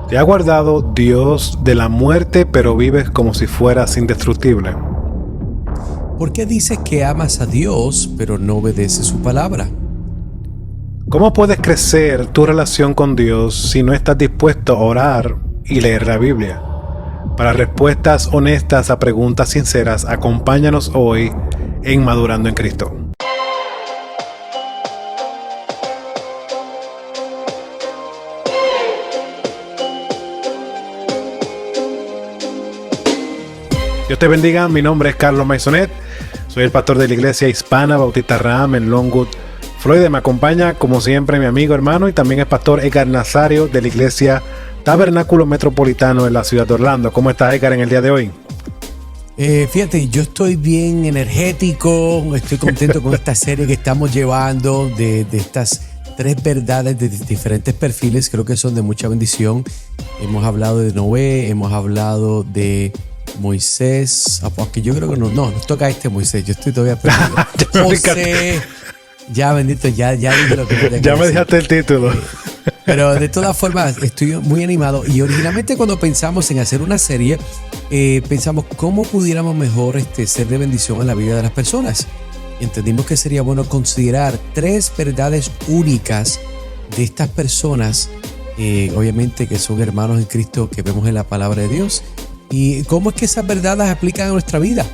Te ha guardado Dios de la muerte, pero vives como si fueras indestructible. ¿Por qué dices que amas a Dios, pero no obedeces su palabra? ¿Cómo puedes crecer tu relación con Dios si no estás dispuesto a orar y leer la Biblia? Para respuestas honestas a preguntas sinceras, acompáñanos hoy en Madurando en Cristo. Dios te bendiga, mi nombre es Carlos Maisonet, soy el pastor de la iglesia hispana Bautista Raham en Longwood, Florida. Me acompaña como siempre mi amigo hermano y también el pastor Edgar Nazario de la iglesia Tabernáculo Metropolitano en la ciudad de Orlando. ¿Cómo estás, Edgar, en el día de hoy? Fíjate, yo estoy bien energético, estoy contento con esta serie que estamos llevando de estas 3 verdades de diferentes perfiles. Creo que son de mucha bendición. Hemos hablado de Noé, hemos hablado de Moisés, aunque yo creo que no, nos toca Moisés, yo estoy todavía perdido. José, ya bendito, ya dije lo que tenía que ya me decir. dejaste el título. Pero de todas formas estoy muy animado y originalmente cuando pensamos en hacer una serie, pensamos cómo pudiéramos mejor ser de bendición en la vida de las personas. Entendimos que sería bueno considerar 3 verdades únicas de estas personas, obviamente que son hermanos en Cristo que vemos en la palabra de Dios, y cómo es que esas verdades aplican a nuestra vida.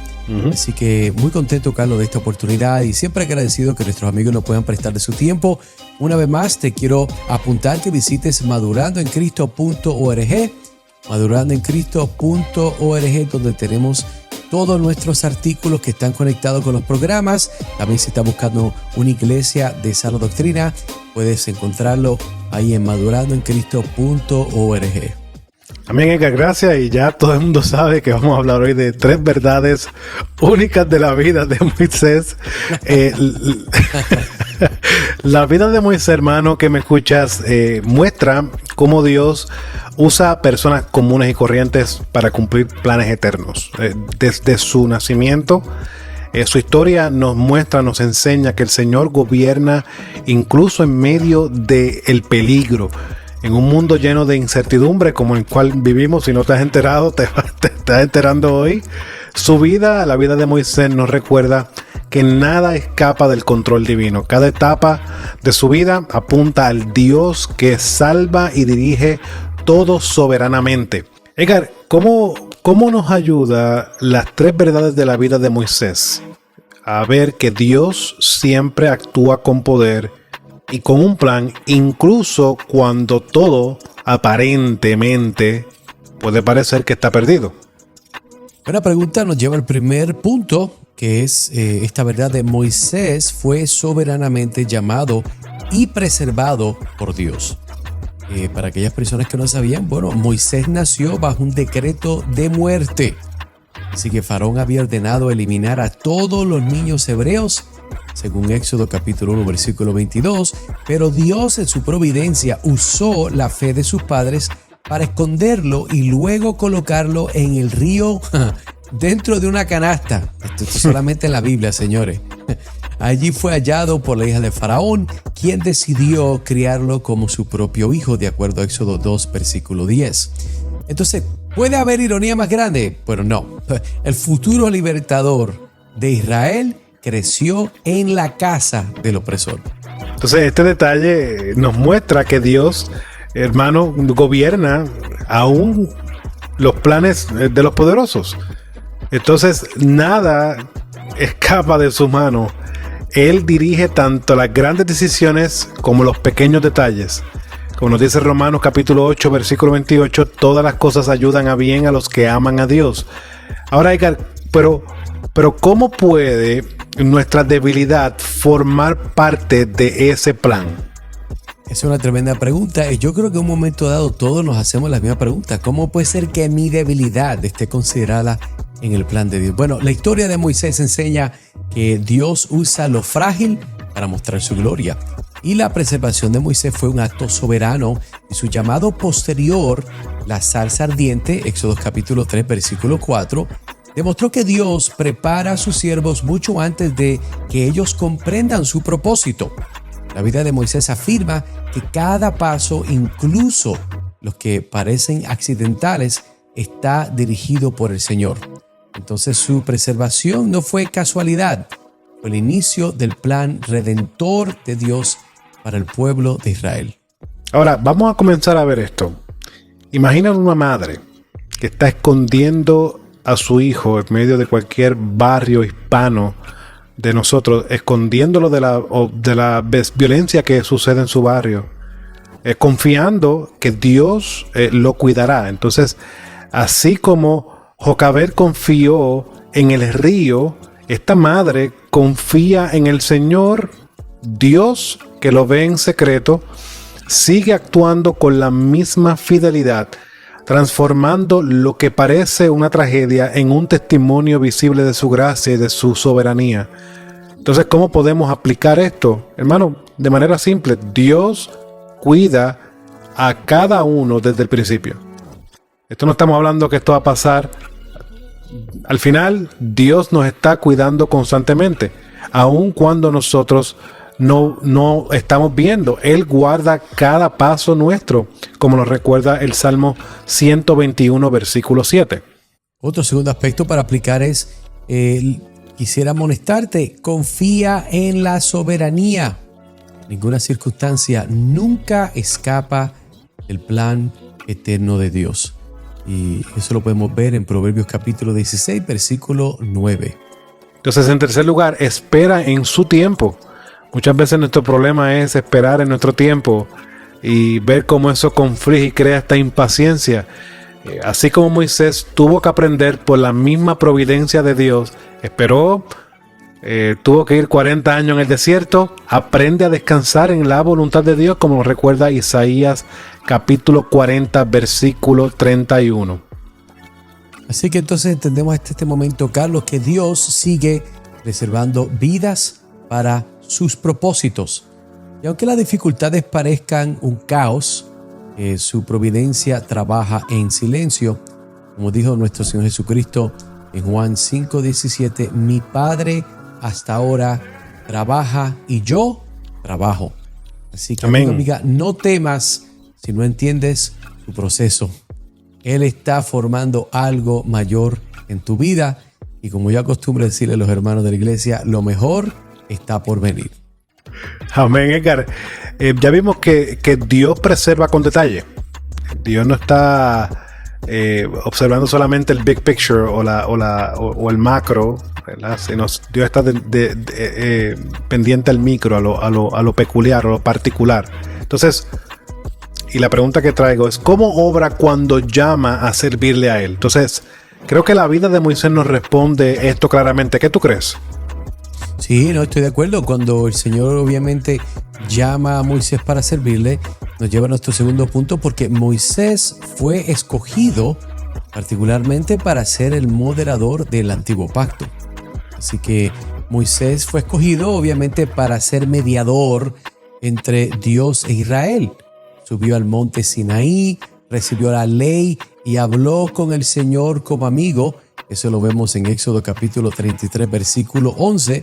Así que muy contento, Carlos, de esta oportunidad y siempre agradecido que nuestros amigos nos puedan prestar de su tiempo. Una vez más, te quiero apuntar que visites madurandoencristo.org, madurandoencristo.org, donde tenemos todos nuestros artículos que están conectados con los programas. También si estás buscando una iglesia de sana doctrina, puedes encontrarlo ahí en madurandoencristo.org. Amén, Edgar, gracias. Y ya todo el mundo sabe que vamos a hablar hoy de 3 verdades únicas de la vida de Moisés. La vida de Moisés, hermano, que me escuchas, muestra cómo Dios usa a personas comunes y corrientes para cumplir planes eternos. Desde su nacimiento, su historia nos muestra, nos enseña que el Señor gobierna incluso en medio del peligro. En un mundo lleno de incertidumbre como el cual vivimos, si no te has enterado, te estás enterando hoy. Su vida, la vida de Moisés, nos recuerda que nada escapa del control divino. Cada etapa de su vida apunta al Dios que salva y dirige todo soberanamente. Edgar, ¿cómo nos ayuda las 3 verdades de la vida de Moisés a ver que Dios siempre actúa con poder y con un plan, incluso cuando todo aparentemente puede parecer que está perdido? Buena pregunta, nos lleva al primer punto, que es esta verdad de Moisés fue soberanamente llamado y preservado por Dios. Para aquellas personas que no sabían, bueno, Moisés nació bajo un decreto de muerte. Así que Faraón había ordenado eliminar a todos los niños hebreos, según Éxodo capítulo 1, versículo 22, pero Dios en su providencia usó la fe de sus padres para esconderlo y luego colocarlo en el río dentro de una canasta. Esto solamente en la Biblia, señores. Allí fue hallado por la hija de Faraón, quien decidió criarlo como su propio hijo, de acuerdo a Éxodo 2, versículo 10. Entonces, ¿puede haber ironía más grande? Bueno, no. El futuro libertador de Israel creció en la casa del opresor. Entonces, este detalle nos muestra que Dios, hermano, gobierna aún los planes de los poderosos. Entonces, nada escapa de su mano. Él dirige tanto las grandes decisiones como los pequeños detalles. Como nos dice Romanos capítulo 8, versículo 28, todas las cosas ayudan a bien a los que aman a Dios. Ahora, Edgar, pero ¿cómo puede nuestra debilidad formar parte de ese plan? Es una tremenda pregunta y yo creo que en un momento dado todos nos hacemos la misma pregunta. ¿Cómo puede ser que mi debilidad esté considerada en el plan de Dios? Bueno, la historia de Moisés enseña que Dios usa lo frágil para mostrar su gloria. Y la preservación de Moisés fue un acto soberano y su llamado posterior, la zarza ardiente, Éxodo capítulo 3, versículo 4, demostró que Dios prepara a sus siervos mucho antes de que ellos comprendan su propósito. La vida de Moisés afirma que cada paso, incluso los que parecen accidentales, está dirigido por el Señor. Entonces su preservación no fue casualidad, fue el inicio del plan redentor de Dios para el pueblo de Israel. Ahora, vamos a comenzar a ver esto. Imagina una madre que está escondiendo a su hijo en medio de cualquier barrio hispano de nosotros, escondiéndolo de la violencia que sucede en su barrio, confiando que Dios lo cuidará. Entonces, así como Jocabed confió en el río, esta madre confía en el Señor, Dios que lo ve en secreto, sigue actuando con la misma fidelidad, transformando lo que parece una tragedia en un testimonio visible de su gracia y de su soberanía. Entonces, ¿cómo podemos aplicar esto? Hermano, de manera simple, Dios cuida a cada uno desde el principio. Esto no estamos hablando que esto va a pasar. Al final, Dios nos está cuidando constantemente, aun cuando nosotros no estamos viendo. Él guarda cada paso nuestro, como nos recuerda el Salmo 121, versículo 7. Otro segundo aspecto para aplicar es, quisiera amonestarte, confía en la soberanía. Ninguna circunstancia nunca escapa del plan eterno de Dios. Y eso lo podemos ver en Proverbios capítulo 16, versículo 9. Entonces, en tercer lugar, espera en su tiempo. Muchas veces nuestro problema es esperar en nuestro tiempo y ver cómo eso conflige y crea esta impaciencia. Así como Moisés tuvo que aprender por la misma providencia de Dios, esperó, tuvo que ir 40 años en el desierto, aprende a descansar en la voluntad de Dios, como lo recuerda Isaías capítulo 40, versículo 31. Así que entonces entendemos hasta este momento, Carlos, que Dios sigue preservando vidas para sus propósitos. Y aunque las dificultades parezcan un caos, su providencia trabaja en silencio. Como dijo nuestro Señor Jesucristo en Juan 5:17, mi Padre hasta ahora trabaja y yo trabajo. Así que, amigo, amiga, no temas si no entiendes su proceso. Él está formando algo mayor en tu vida y, como yo acostumbro decirle a los hermanos de la iglesia, lo mejor está por venir. Amén, Edgar. Ya vimos que Dios preserva con detalle. Dios no está observando solamente el big picture o el macro, ¿verdad? Sino Dios está pendiente al micro, a lo peculiar, a lo particular. Entonces, y la pregunta que traigo es, ¿cómo obra cuando llama a servirle a Él? Entonces, creo que la vida de Moisés nos responde esto claramente. ¿Qué tú crees? Sí, no, estoy de acuerdo. Cuando el Señor obviamente llama a Moisés para servirle, nos lleva a nuestro segundo punto, porque Moisés fue escogido particularmente para ser el moderador del antiguo pacto. Así que Moisés fue escogido obviamente para ser mediador entre Dios e Israel. Subió al monte Sinaí, recibió la ley y habló con el Señor como amigo. Eso lo vemos en Éxodo capítulo 33, versículo 11.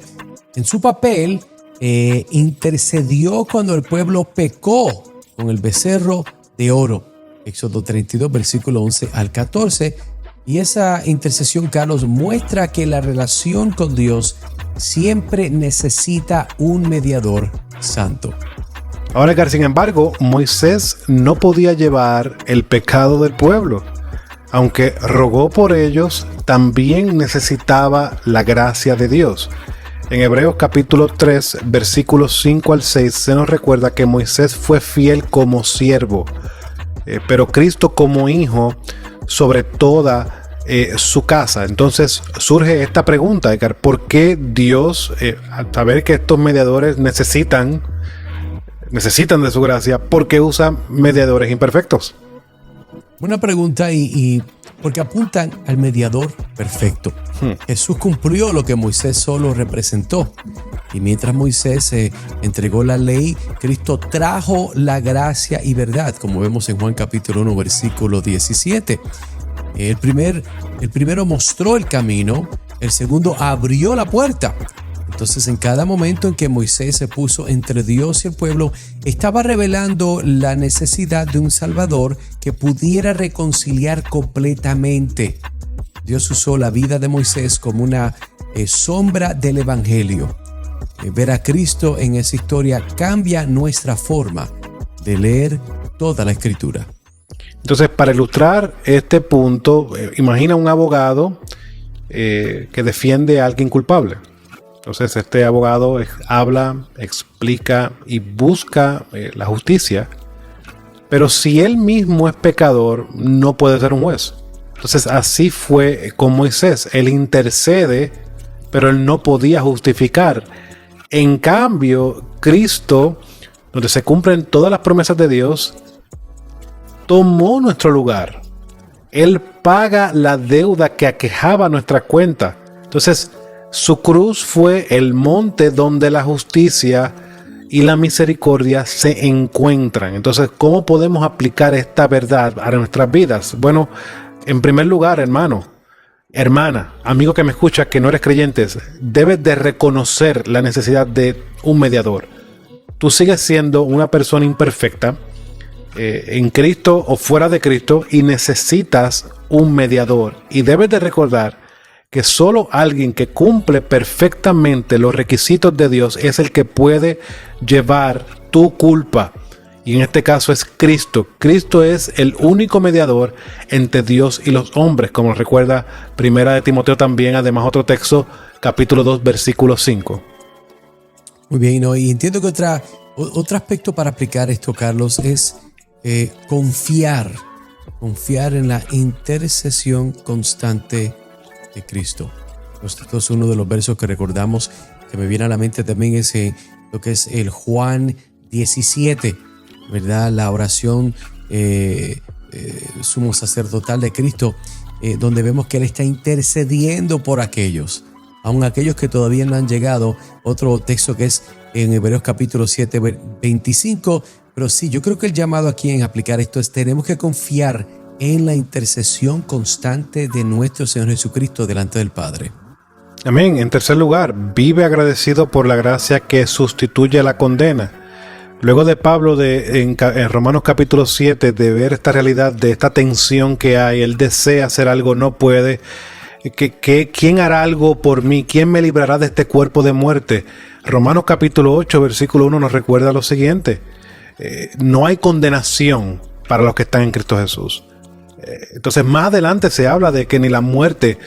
En su papel, intercedió cuando el pueblo pecó con el becerro de oro. Éxodo 32, versículo 11 al 14. Y esa intercesión, Carlos, muestra que la relación con Dios siempre necesita un mediador santo. Ahora, Edgar, sin embargo, Moisés no podía llevar el pecado del pueblo. Aunque rogó por ellos, también necesitaba la gracia de Dios. En Hebreos capítulo 3, versículos 5 al 6, se nos recuerda que Moisés fue fiel como siervo, pero Cristo como hijo sobre toda su casa. Entonces surge esta pregunta, Edgar, ¿por qué Dios, al saber que estos mediadores necesitan de su gracia, por qué usa mediadores imperfectos? Buena pregunta, y porque apuntan al mediador perfecto. Jesús cumplió lo que Moisés solo representó. Y mientras Moisés entregó la ley, Cristo trajo la gracia y verdad, como vemos en Juan capítulo 1, versículo 17. El primero mostró el camino, el segundo abrió la puerta. Entonces, en cada momento en que Moisés se puso entre Dios y el pueblo, estaba revelando la necesidad de un Salvador que pudiera reconciliar completamente. Dios usó la vida de Moisés como una sombra del Evangelio. Ver a Cristo en esa historia cambia nuestra forma de leer toda la Escritura. Entonces, para ilustrar este punto, imagina un abogado que defiende a alguien culpable. Entonces, este abogado habla, explica y busca la justicia. Pero si él mismo es pecador, no puede ser un juez. Entonces, así fue con Moisés. Él intercede, pero él no podía justificar. En cambio, Cristo, donde se cumplen todas las promesas de Dios, tomó nuestro lugar. Él paga la deuda que aquejaba nuestra cuenta. Entonces, su cruz fue el monte donde la justicia y la misericordia se encuentran. Entonces, ¿cómo podemos aplicar esta verdad a nuestras vidas? Bueno, en primer lugar, hermana, amigo que me escucha, que no eres creyente, debes de reconocer la necesidad de un mediador. Tú sigues siendo una persona imperfecta en Cristo o fuera de Cristo y necesitas un mediador. Y debes de recordar que solo alguien que cumple perfectamente los requisitos de Dios es el que puede llevar tu culpa. Y en este caso es Cristo. Cristo es el único mediador entre Dios y los hombres, como recuerda Primera de Timoteo también, además otro texto, capítulo 2, versículo 5. Muy bien, ¿no? Y entiendo que otro aspecto para aplicar esto, Carlos, es confiar en la intercesión constante de Cristo. Esto es uno de los versos que recordamos, que me viene a la mente también es lo que es el Juan 17, ¿verdad? La oración sumo sacerdotal de Cristo, donde vemos que Él está intercediendo por aquellos, aun aquellos que todavía no han llegado. Otro texto que es en Hebreos capítulo 7, 25. Pero sí, yo creo que el llamado aquí en aplicar esto es: tenemos que confiar en la intercesión constante de nuestro Señor Jesucristo delante del Padre. Amén. En tercer lugar, vive agradecido por la gracia que sustituye la condena. Luego de Pablo en Romanos capítulo 7, de ver esta realidad, de esta tensión que hay, él desea hacer algo, no puede. ¿Quién hará algo por mí? ¿Quién me librará de este cuerpo de muerte? Romanos capítulo 8, versículo 1 nos recuerda lo siguiente: no hay condenación para los que están en Cristo Jesús. Entonces más adelante se habla de que ni la muerte,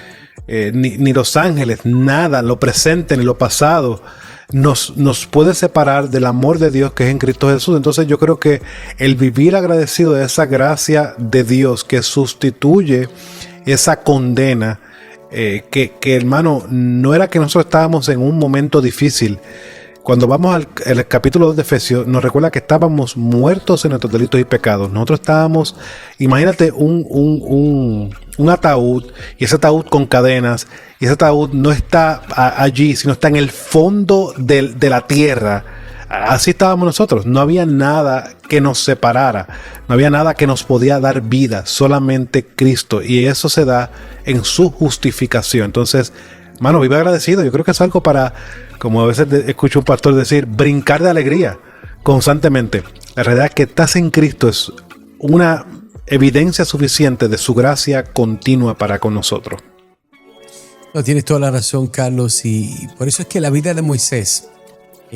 ni los ángeles, nada, lo presente ni lo pasado, nos puede separar del amor de Dios que es en Cristo Jesús. Entonces yo creo que el vivir agradecido de esa gracia de Dios que sustituye esa condena, que hermano, no era que nosotros estábamos en un momento difícil. Cuando vamos al capítulo 2 de Efesios, nos recuerda que estábamos muertos en nuestros delitos y pecados. Nosotros estábamos, imagínate un ataúd, y ese ataúd con cadenas, y ese ataúd no está allí, sino está en el fondo de la tierra. Así estábamos nosotros. No había nada que nos separara, no había nada que nos podía dar vida, solamente Cristo. Y eso se da en su justificación. Entonces, hermano, vive agradecido. Yo creo que es algo para, como a veces escucho un pastor decir, brincar de alegría constantemente. La realidad es que estás en Cristo es una evidencia suficiente de su gracia continua para con nosotros. No, tienes toda la razón, Carlos, y por eso es que la vida de Moisés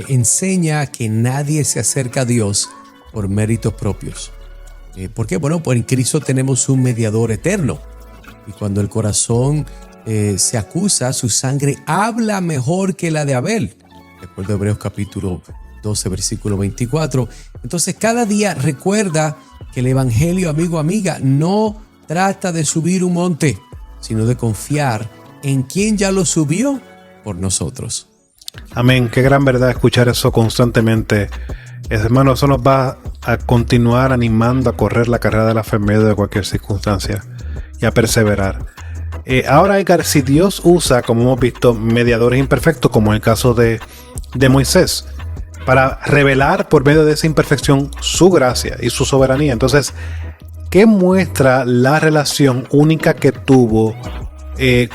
enseña que nadie se acerca a Dios por méritos propios. ¿Por qué? Bueno, pues en Cristo tenemos un mediador eterno, y cuando el corazón se acusa, su sangre habla mejor que la de Abel. De acuerdo a Hebreos capítulo 12, versículo 24. Entonces, cada día recuerda que el Evangelio, amigo, amiga, no trata de subir un monte, sino de confiar en quien ya lo subió por nosotros. Amén. Qué gran verdad escuchar eso constantemente. Hermano, eso nos va a continuar animando a correr la carrera de la fe en medio de cualquier circunstancia y a perseverar. Ahora, Edgar, si Dios usa, como hemos visto, mediadores imperfectos, como en el caso de Moisés, para revelar por medio de esa imperfección su gracia y su soberanía, entonces, ¿qué muestra la relación única que tuvo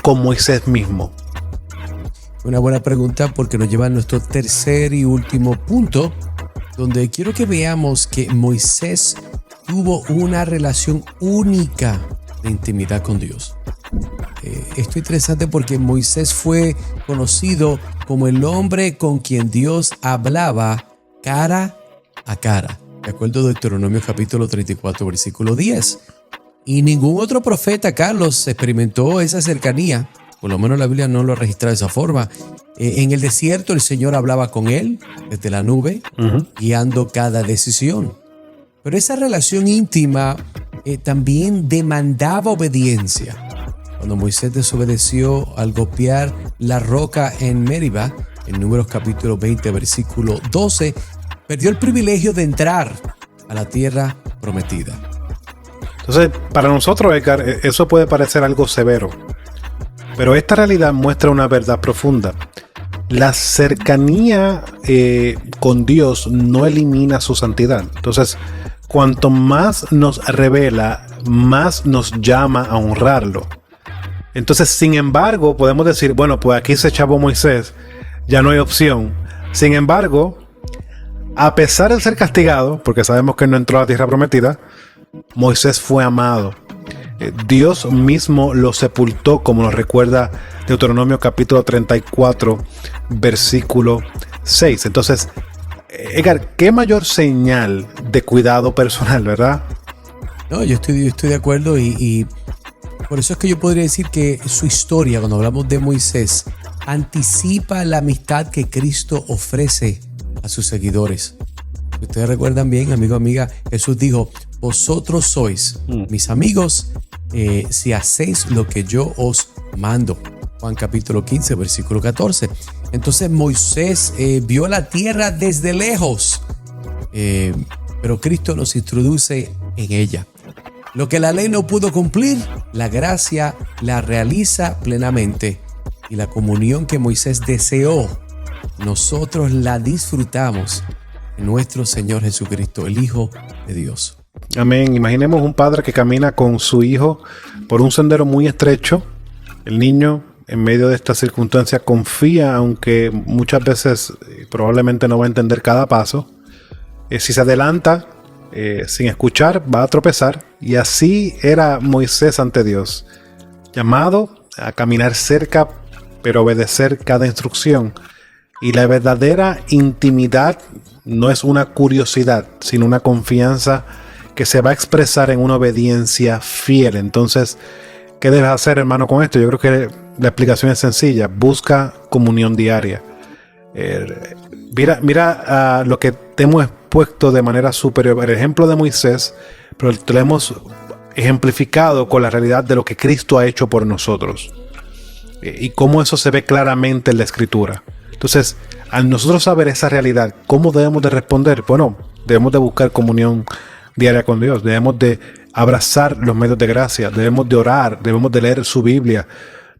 con Moisés mismo? Una buena pregunta porque nos lleva a nuestro tercer y último punto, donde quiero que veamos que Moisés tuvo una relación única de intimidad con Dios. Esto es interesante porque Moisés fue conocido como el hombre con quien Dios hablaba cara a cara, de acuerdo a Deuteronomio capítulo 34, versículo 10. Y ningún otro profeta, Carlos, experimentó esa cercanía, por lo menos la Biblia no lo registra de esa forma. En el desierto el Señor hablaba con él desde la nube, guiando cada decisión. Pero esa relación íntima también demandaba obediencia. Cuando Moisés desobedeció al golpear la roca en Meriba, en Números capítulo 20, versículo 12, perdió el privilegio de entrar a la tierra prometida. Entonces, para nosotros, Edgar, eso puede parecer algo severo, pero esta realidad muestra una verdad profunda. La cercanía con Dios no elimina su santidad. Entonces, cuanto más nos revela, más nos llama a honrarlo. Entonces, sin embargo, podemos decir, bueno, pues aquí se echaba Moisés, ya no hay opción. Sin embargo, a pesar de ser castigado, porque sabemos que no entró a la tierra prometida, Moisés fue amado. Dios mismo lo sepultó, como nos recuerda Deuteronomio capítulo 34, versículo 6. Entonces, Edgar, ¿qué mayor señal de cuidado personal, verdad? No, yo estoy de acuerdo y por eso es que yo podría decir que su historia, cuando hablamos de Moisés, anticipa la amistad que Cristo ofrece a sus seguidores. Si ustedes recuerdan bien, amigo, amiga, Jesús dijo, vosotros sois mis amigos si hacéis lo que yo os mando. Juan capítulo 15, versículo 14. Entonces Moisés vio la tierra desde lejos, pero Cristo nos introduce en ella. Lo que la ley no pudo cumplir, la gracia la realiza plenamente. Y la comunión que Moisés deseó, nosotros la disfrutamos en nuestro Señor Jesucristo, el Hijo de Dios. Amén. Imaginemos un padre que camina con su hijo por un sendero muy estrecho. El niño, en medio de esta circunstancia, confía, aunque muchas veces probablemente no va a entender cada paso. Si se adelanta sin escuchar, va a tropezar. Y así era Moisés ante Dios, llamado a caminar cerca, pero obedecer cada instrucción. Y la verdadera intimidad no es una curiosidad, sino una confianza que se va a expresar en una obediencia fiel. Entonces, ¿qué debes hacer, hermano, con esto? Yo creo que la explicación es sencilla. Busca comunión diaria. Mira lo que te hemos expuesto de manera superior. El ejemplo de Moisés, pero te lo hemos ejemplificado con la realidad de lo que Cristo ha hecho por nosotros. Y cómo eso se ve claramente en la Escritura. Entonces, al nosotros saber esa realidad, ¿cómo debemos de responder? Bueno, debemos de buscar comunión diaria con Dios. Debemos de abrazar los medios de gracia. Debemos de orar. Debemos de leer su Biblia.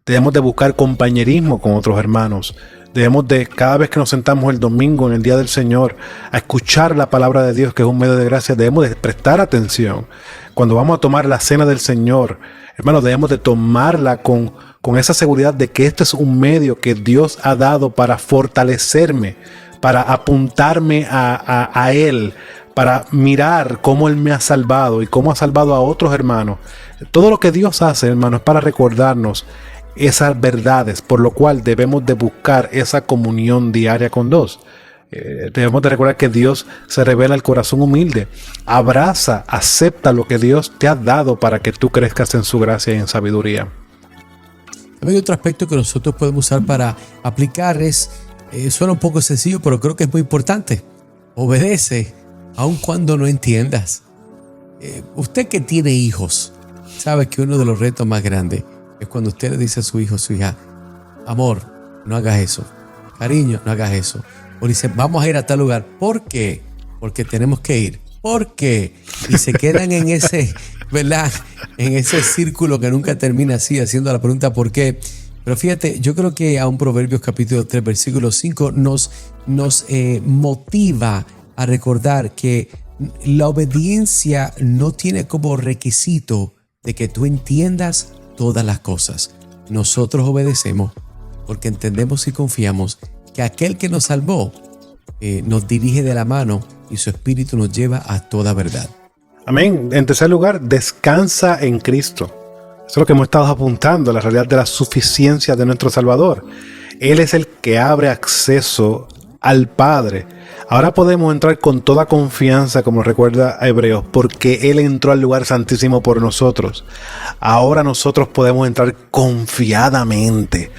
Debemos de buscar compañerismo con otros hermanos. Debemos de, cada vez que nos sentamos el domingo en el día del Señor, a escuchar la palabra de Dios, que es un medio de gracia, debemos de prestar atención. Cuando vamos a tomar la cena del Señor, hermanos, debemos de tomarla con esa seguridad de que este es un medio que Dios ha dado para fortalecerme, para apuntarme a Él, para mirar cómo Él me ha salvado y cómo ha salvado a otros hermanos. Todo lo que Dios hace, hermanos, es para recordarnos esas verdades, por lo cual debemos de buscar esa comunión diaria con Dios. Debemos de recordar que Dios se revela al corazón humilde. Abraza, acepta lo que Dios te ha dado para que tú crezcas en su gracia y en sabiduría. Hay otro aspecto que nosotros podemos usar para aplicar suena un poco sencillo, pero creo que es muy importante. Obedece, aun cuando no entiendas. Usted que tiene hijos, sabe que uno de los retos más grandes es cuando usted le dice a su hijo o su hija, amor, no hagas eso, cariño, no hagas eso. O dice, vamos a ir a tal lugar. ¿Por qué? Porque tenemos que ir. ¿Por qué? Y se quedan en ese, ¿verdad? En ese círculo que nunca termina así, haciendo la pregunta ¿por qué? Pero fíjate, yo creo que a un Proverbios capítulo 3, versículo 5 nos motiva a recordar que la obediencia no tiene como requisito de que tú entiendas todas las cosas. Nosotros obedecemos porque entendemos y confiamos que aquel que nos salvó nos dirige de la mano y su espíritu nos lleva a toda verdad. Amén. En tercer lugar, descansa en Cristo. Eso es lo que hemos estado apuntando, la realidad de la suficiencia de nuestro Salvador. Él es el que abre acceso al Padre. Ahora podemos entrar con toda confianza, como recuerda a Hebreos, porque Él entró al lugar santísimo por nosotros. Ahora nosotros podemos entrar confiadamente,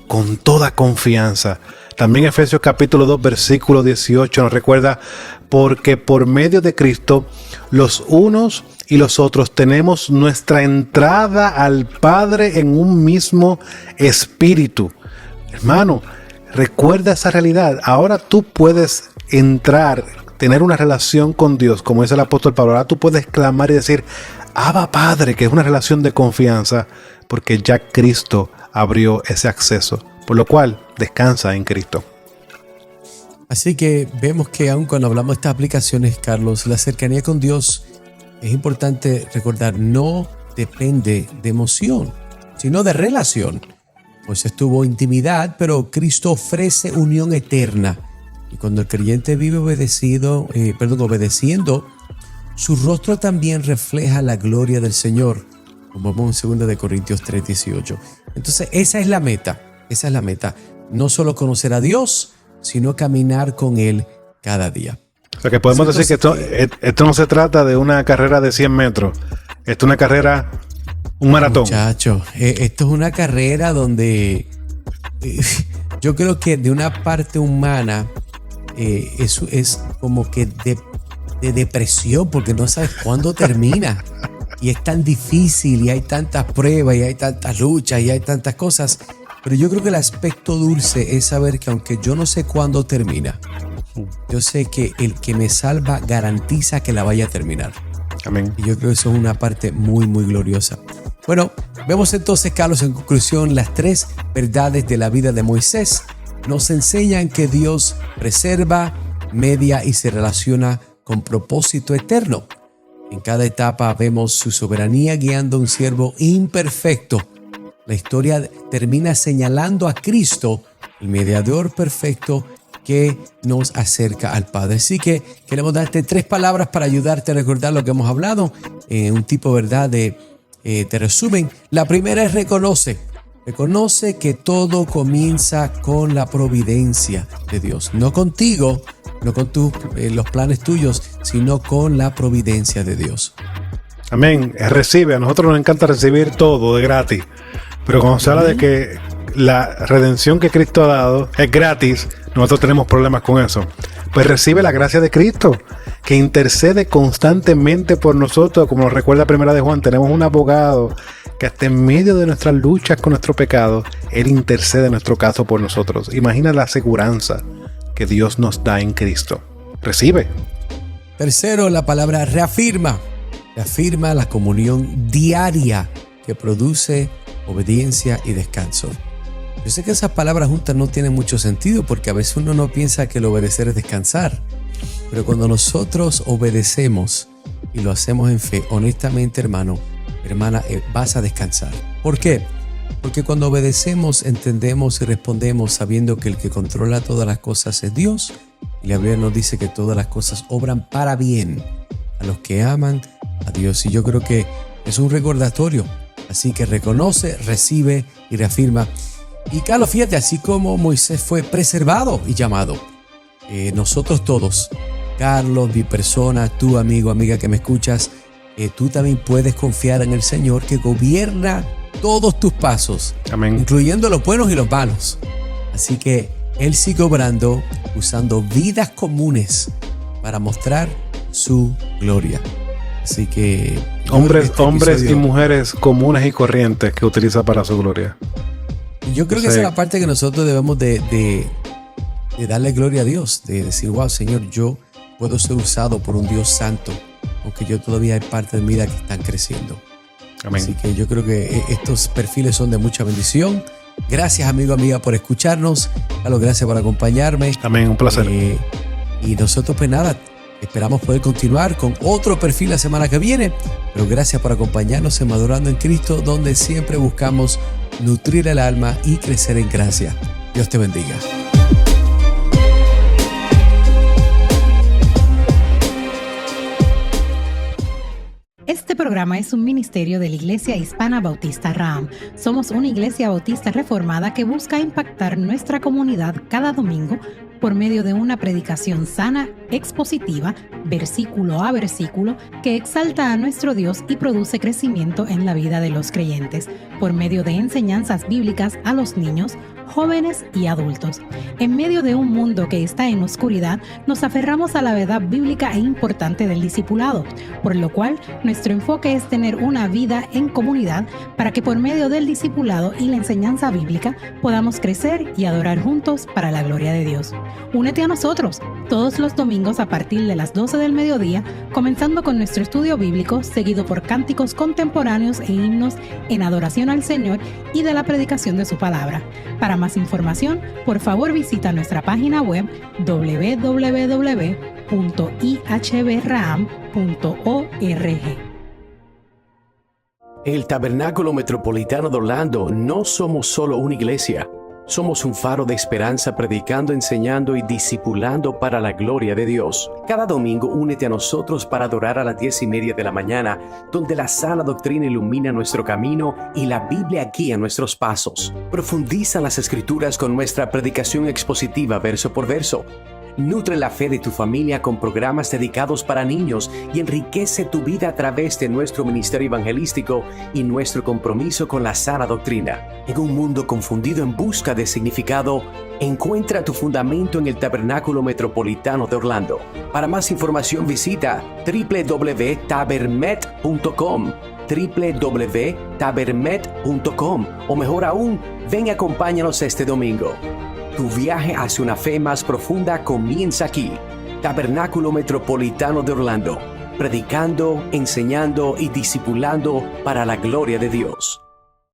con toda confianza. También Efesios capítulo 2, versículo 18 nos recuerda, porque por medio de Cristo, los unos y los otros tenemos nuestra entrada al Padre en un mismo espíritu. Hermano, recuerda esa realidad. Ahora tú puedes entrar, tener una relación con Dios, como dice el apóstol Pablo. Ahora tú puedes clamar y decir, Abba Padre, que es una relación de confianza, porque ya Cristo abrió ese acceso. Por lo cual, descansa en Cristo. Así que vemos que aun cuando hablamos de estas aplicaciones, Carlos, la cercanía con Dios es importante recordar, no depende de emoción, sino de relación. Pues tuvo intimidad, pero Cristo ofrece unión eterna. Y cuando el creyente vive obedeciendo, su rostro también refleja la gloria del Señor, como vemos en 2 Corintios 3:18. Entonces esa es la meta. Esa es la meta. No solo conocer a Dios, sino caminar con Él cada día. O sea que podemos decir que esto no se trata de una carrera de 100 metros. Esto es una carrera, un maratón. Muchacho, esto es una carrera donde yo creo que de una parte humana eso es como que de depresión, porque no sabes cuándo termina. Y es tan difícil y hay tantas pruebas y hay tantas luchas y hay tantas cosas. Pero yo creo que el aspecto dulce es saber que aunque yo no sé cuándo termina, yo sé que el que me salva garantiza que la vaya a terminar. Amén. Y yo creo que eso es una parte muy, muy gloriosa. Bueno, vemos entonces, Carlos, en conclusión, las 3 verdades de la vida de Moisés. Nos enseñan que Dios preserva, media y se relaciona con propósito eterno. En cada etapa vemos su soberanía guiando a un siervo imperfecto. La historia termina señalando a Cristo, el mediador perfecto que nos acerca al Padre. Así que queremos darte 3 palabras para ayudarte a recordar lo que hemos hablado. Un tipo, ¿verdad?, de resumen. La primera es reconoce. Reconoce que todo comienza con la providencia de Dios. No contigo, no con los planes tuyos, sino con la providencia de Dios. Amén. Recibe. A nosotros nos encanta recibir todo de gratis. Pero cuando se habla de que la redención que Cristo ha dado es gratis, nosotros tenemos problemas con eso. Pues recibe la gracia de Cristo, que intercede constantemente por nosotros. Como nos recuerda 1 de Juan, tenemos un abogado que hasta en medio de nuestras luchas con nuestro pecado, Él intercede en nuestro caso por nosotros. Imagina la aseguranza que Dios nos da en Cristo. Recibe. Tercero, la palabra reafirma. Reafirma la comunión diaria que produce obediencia y descanso. Yo sé que esas palabras juntas no tienen mucho sentido, porque a veces uno no piensa que el obedecer es descansar. Pero cuando nosotros obedecemos y lo hacemos en fe, honestamente, hermano, hermana, vas a descansar. ¿Por qué? Porque cuando obedecemos, entendemos y respondemos sabiendo que el que controla todas las cosas es Dios. Y la Biblia nos dice que todas las cosas obran para bien a los que aman a Dios. Y yo creo que es un recordatorio. Así que reconoce, recibe y reafirma. Y Carlos, fíjate, así como Moisés fue preservado y llamado, nosotros todos, Carlos, mi persona, tú, amigo, amiga que me escuchas, tú también puedes confiar en el Señor que gobierna todos tus pasos. Amén. Incluyendo los buenos y los malos. Así que Él sigue obrando, usando vidas comunes para mostrar su gloria. Así que hombres y mujeres comunes y corrientes que utiliza para su gloria. Yo creo que esa es la parte que nosotros debemos de darle gloria a Dios, de decir, wow, Señor, yo puedo ser usado por un Dios santo, aunque yo todavía hay parte de mi vida que están creciendo. Amén. Así que yo creo que estos perfiles son de mucha bendición. Gracias, amigo, amiga, por escucharnos. Carlos, gracias por acompañarme. Amén, un placer. Y nosotros, pues nada, Esperamos poder continuar con otro perfil la semana que viene, pero gracias por acompañarnos en Madurando en Cristo, donde siempre buscamos nutrir el alma y crecer en gracia. Dios te bendiga. Este programa es un ministerio de la Iglesia Hispana Bautista Raham. Somos una iglesia bautista reformada que busca impactar nuestra comunidad cada domingo por medio de una predicación sana, expositiva, versículo a versículo, que exalta a nuestro Dios y produce crecimiento en la vida de los creyentes, por medio de enseñanzas bíblicas a los niños, jóvenes y adultos. En medio de un mundo que está en oscuridad, nos aferramos a la verdad bíblica e importante del discipulado, por lo cual nuestro enfoque es tener una vida en comunidad para que por medio del discipulado y la enseñanza bíblica podamos crecer y adorar juntos para la gloria de Dios. Únete a nosotros todos los domingos a partir de las 12 del mediodía, comenzando con nuestro estudio bíblico, seguido por cánticos contemporáneos e himnos en adoración al Señor y de la predicación de su palabra. Para más información, por favor visita nuestra página web www.ihbraham.org. En el Tabernáculo Metropolitano de Orlando no somos solo una iglesia. Somos un faro de esperanza predicando, enseñando y discipulando para la gloria de Dios. Cada domingo únete a nosotros para adorar a las 10:30 de la mañana, donde la sana doctrina ilumina nuestro camino y la Biblia guía nuestros pasos. Profundiza las Escrituras con nuestra predicación expositiva verso por verso. Nutre la fe de tu familia con programas dedicados para niños y enriquece tu vida a través de nuestro ministerio evangelístico y nuestro compromiso con la sana doctrina. En un mundo confundido en busca de significado, encuentra tu fundamento en el Tabernáculo Metropolitano de Orlando. Para más información visita www.tabermet.com www.tabermet.com o mejor aún, ven y acompáñanos este domingo. Tu viaje hacia una fe más profunda comienza aquí. Tabernáculo Metropolitano de Orlando, predicando, enseñando y discipulando para la gloria de Dios.